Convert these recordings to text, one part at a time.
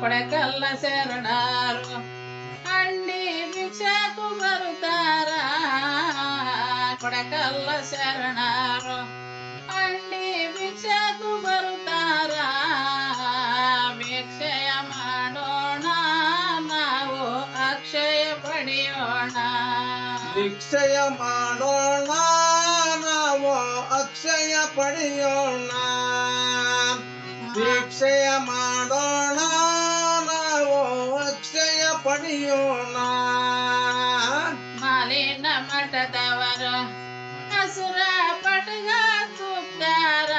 ಕೊಡಕಲ್ಲ ಶರಣರು ಅಂಡಿ ಭಿಕ್ಷಾಕು ಬರುತ್ತಾರ ಕೊಡಕಲ್ಲ ಶರಣರು ಅಂಡಿ ಭಿಕ್ಷಾಕು ಬರುತ್ತಾರ ಭಿಕ್ಷೆಯ ಮಾಡೋಣ ನಾವು ಅಕ್ಷಯ ಪಡೆಯೋಣ ಭಿಕ್ಷೆಯ ಮಾಡೋಣ ನಾವು ಅಕ್ಷಯ ಪಡೆಯೋಣ ಭಿಕ್ಷೆಯ ಮಾಡೋಣ ನಾವು ಅಕ್ಷಯ ಪಡೆಯೋಣ ಮಾಲಿನ ಮಠದವರು ಹಸುರ ಪಟಗ ತುತ್ತಾರ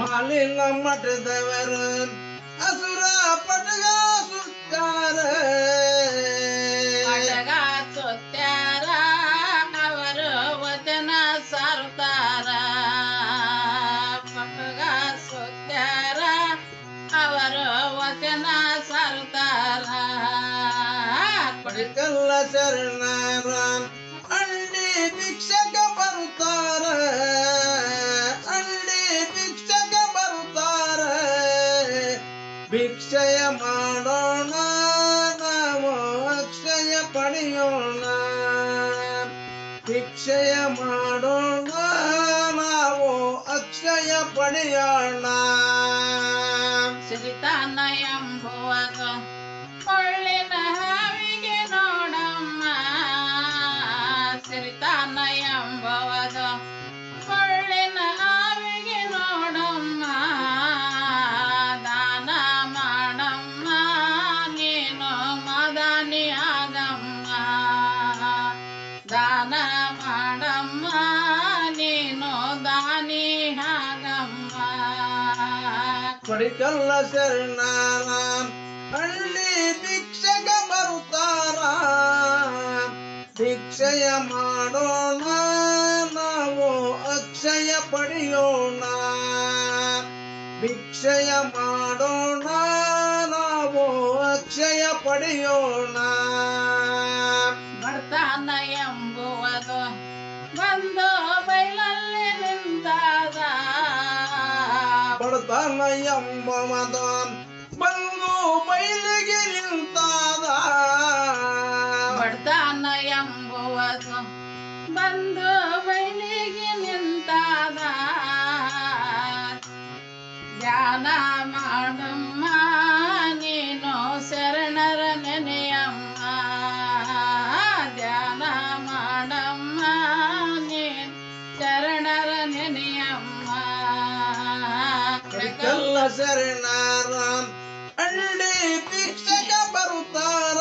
ಮಾಲಿನ ಮಠದವರು ಹಸುರ ಪಟಗ ಸುತ್ತಾರ ಪಟಗ ತುತ್ತಾರ ಅವರು ವಚನ ಸಾರುತ್ತಾರ ಪಟಗ ಸುತ್ತಾರ ಅವರು ವಚನ ಸಾರುತ್ತಾರ ಕೊಡಕಲ್ಲ ಶರಣರ ಅಂಡಿ ಭಿಕ್ಷಕ ಬರುತ್ತಾರ ಅಂಡಿ ಭಿಕ್ಷಕ ಬರುತ್ತಾರ ಭಿಕ್ಷಯ ಮಾಡೋಣ ನಾವು ಅಕ್ಷಯ ಪಡೆಯೋಣ ಭಿಕ್ಷಯ ಮಾಡೋಣ ನಾವು ಅಕ್ಷಯ ಪಡೆಯೋಣ ಸಿರಿತಾನ ಎಂಬುವುದು ಕೊಳ್ಳಿನ ಹಾವಿಗೆ ನೋಡಮ್ಮ ಸಿರಿತಾನ ಎಂಬುವುದು ಕೊಳ್ಳಿನ ಹಾವಿಗೆ ನೋಡಮ್ಮ ದಾನ ಮಾಡಮ್ಮ ನೀನು ಮದಾನಿ ಆಗಮ್ಮ ದಾನ ಮಾಡಮ್ಮ ನೀನು ದಾನಿ ಆಗಮ್ಮ ಕೊಡಕಲ್ಲ ಶರಣರ ಹಳ್ಳಿ ಭಿಕ್ಷಕ ಬರುತ್ತಾರ ಭಿಕ್ಷಯ ಮಾಡೋಣ ನಾವು ಅಕ್ಷಯ ಪಡೆಯೋಣ ಭಿಕ್ಷಯ ಮಾಡೋಣ ನಾವು ಅಕ್ಷಯ ಪಡೆಯೋಣ ಬಡತನ ಎಂಬುವುದು ಬಂದು ಬೈಲಲ್ಲಿ ನಿಂತಾದ ಬಡತನ ಎಂಬುವುದು ಬಂದು ಬಯಲಿಗೆ ನಿಂತಾದ ಬಡತನ ಎಂಬುವುದು ಬಂದು ಬೈಲಿಗೆ ನಿಂತಾದ ಧ್ಯಾನ ಮಾಡಮ್ಮ ನೀನು ಶರಣರ ನೆನೆಯಮ್ಮ ಧ್ಯಾನ ಮಾಡಮ್ಮ ನೀನು ಶರಣರ ನೆನೆಯಮ್ಮ ಕೊಡಕಲ್ಲ ಶರಣರ ಅಂಡಿ ಭಿಕ್ಷಕ ಬರುತ್ತಾರ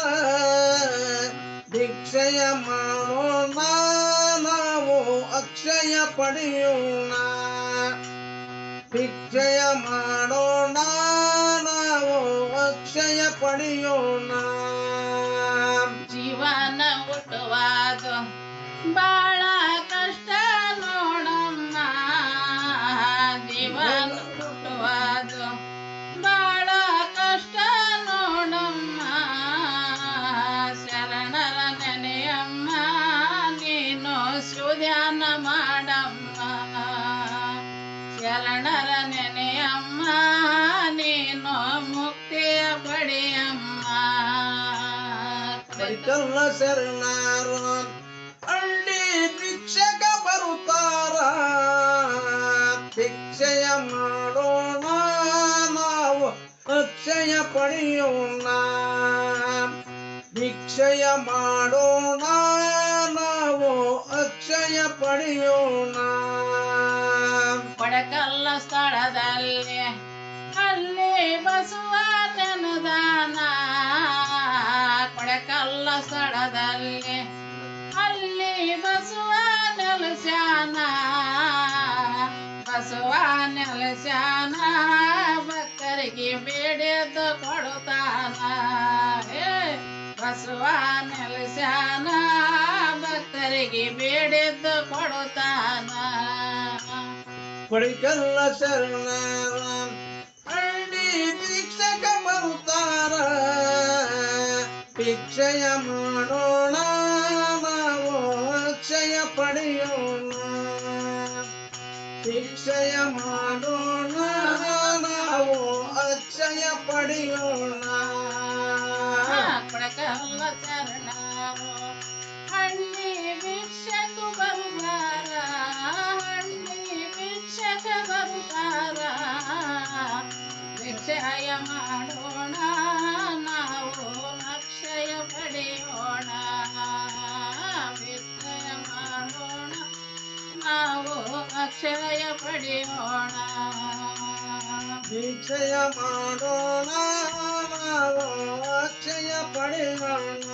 ಭಿಕ್ಷಯ ಮಾಡೋಣ ನಾವು ಅಕ್ಷಯ ಪಡೆಯೋಣ ಭಿಕ್ಷಯ ಮಾಡೋಣ ನಾವು ಅಕ್ಷಯ ಪಡೆಯೋಣ ಜೀವನ ಹುಟ್ಟುವುದು ಬಾಳ ಕಷ್ಟ ನೋಡಮ್ಮ ಜೀವನ ಹುಟ್ಟುವುದು ಬಾಳ ಕಷ್ಟ ನೋಡಮ್ಮ ಶರಣರ ನೆನೆಯಮ್ಮ ನೀನು ಸುಧ್ಯಾನ ಮಾಡಮ್ಮ ಶರಣರ ನೆನೆಯಮ್ಮ ನೀನು ಮುಕ್ತಿಯ ಪಡೆಯಮ್ಮ ಕೊಡಕಲ್ಲ ಶರಣರ ಅಂಡಿ ಭಿಕ್ಷಕ ಬರುತ್ತಾರ ಭಿಕ್ಷಯ ಮಾಡೋಣ ನಾವು ಅಕ್ಷಯ ಪಡೆಯೋಣ ಭಿಕ್ಷಯ ಮಾಡೋಣ ನಾವು ಅಕ್ಷಯ ಪಡೆಯೋಣ ಕೊಡಕಲ್ಲ ಸ್ಥಳದಲ್ಲಿ ಅಲ್ಲಿ ಬಸವ ಜನದಾನ ಕೊಡಕಲ್ಲ ಸ್ಥಳದಲ್ಲಿ ಅಲ್ಲಿ ಬಸವ ನೆಲಸ್ಯಾನ ಬಸವ ನೆಲಸ್ಯಾನ ಭಕ್ತರಿಗೆ ಬೇಡಿದ್ದು ಕೊಡುತ್ತಾನ ಬಸವ ನೆಲಸ್ಯಾನ ಭಕ್ತರಿಗೆ ಬೇಡಿದ್ದು ಕೊಡುತ್ತಾನ ಕೊಡಕಲ್ಲ ಶರಣರ ಅಂಡಿ ಭಿಕ್ಷಕ ಬರುತ್ತಾರ ಭಿಕ್ಷಯ ಮಾಡೋಣ ನಾವು ಅಕ್ಷಯ ಪಡೆಯೋಣ ಭಿಕ್ಷಯ ಮಾಡೋಣ ನಾವು ಅಕ್ಷಯ ಮಾಡೋಣ ನಾವು ಅಕ್ಷಯ ಪಡೆಯೋಣ ಭಿಕ್ಷಯ ಮಾಡೋಣ ನಾವು ಅಕ್ಷಯ ಪಡೆಯೋಣ ಭಿಕ್ಷಯ ಮಾಡೋಣ ನಾವು ಅಕ್ಷಯ ಪಡೆಯೋಣ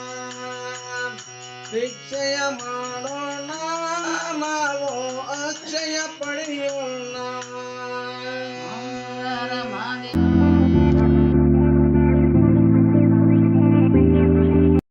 ಭಿಕ್ಷಯ ಮಾಡೋಣ ನಾವು ಅಕ್ಷಯ ಪಡೆಯೋಣ